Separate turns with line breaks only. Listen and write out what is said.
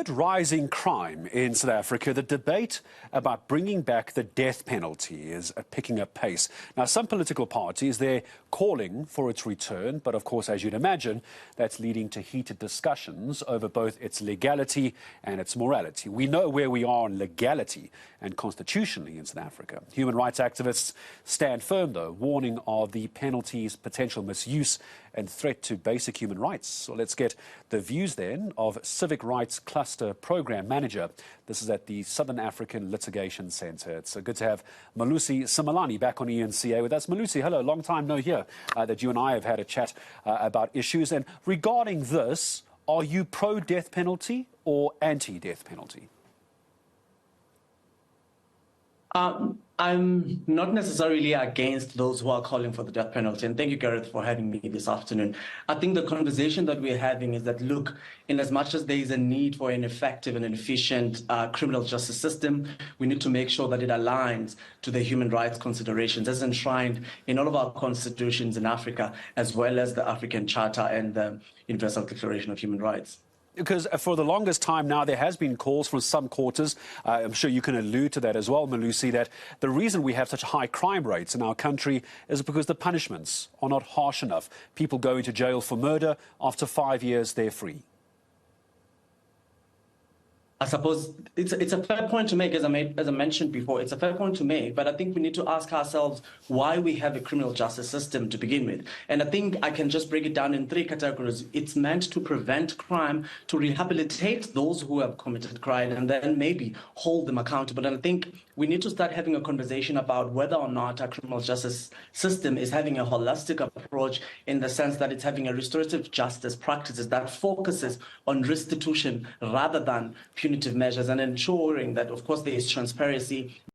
Rising crime in South Africa, the debate about bringing back the death penalty is picking up pace. Now, some political parties, they're calling for its return, but of course, as you'd imagine, that's leading to heated discussions over both its legality and its morality. We know where we are on legality and constitutionally in South Africa. Human rights activists stand firm, though, warning of the penalty's potential misuse and threat to basic human rights. So let's get the views then of Civic Rights Cluster Program Manager. This is at the Southern African Litigation Centre. It's good to have Melusi Simelane back on eNCA with us. Melusi, hello, long time no hear that you and I have had a chat about issues. And regarding this, are you pro-death penalty or anti-death penalty?
I'm not necessarily against those who are calling for the death penalty. And thank you, Gareth, for having me this afternoon. I think the conversation that we're having is that, look, in as much as there is a need for an effective and an efficient criminal justice system, we need to make sure that it aligns to the human rights considerations as enshrined in all of our constitutions in Africa, as well as the African Charter and the Universal Declaration of Human Rights.
Because for the longest time now, there has been calls from some quarters, I'm sure you can allude to that as well, Melusi, that the reason we have such high crime rates in our country is because the punishments are not harsh enough. People go into jail for murder. After 5 years, they're free.
I suppose it's a fair point to make, as I mentioned before. It's a fair point to make, but I think we need to ask ourselves why we have a criminal justice system to begin with. And I think I can just break it down in three categories. It's meant to prevent crime, to rehabilitate those who have committed crime, and then maybe hold them accountable. And I think we need to start having a conversation about whether or not our criminal justice system is having a holistic approach, in the sense that it's having a restorative justice practices that focuses on restitution rather than punitive measures, and ensuring that, of course, there is transparency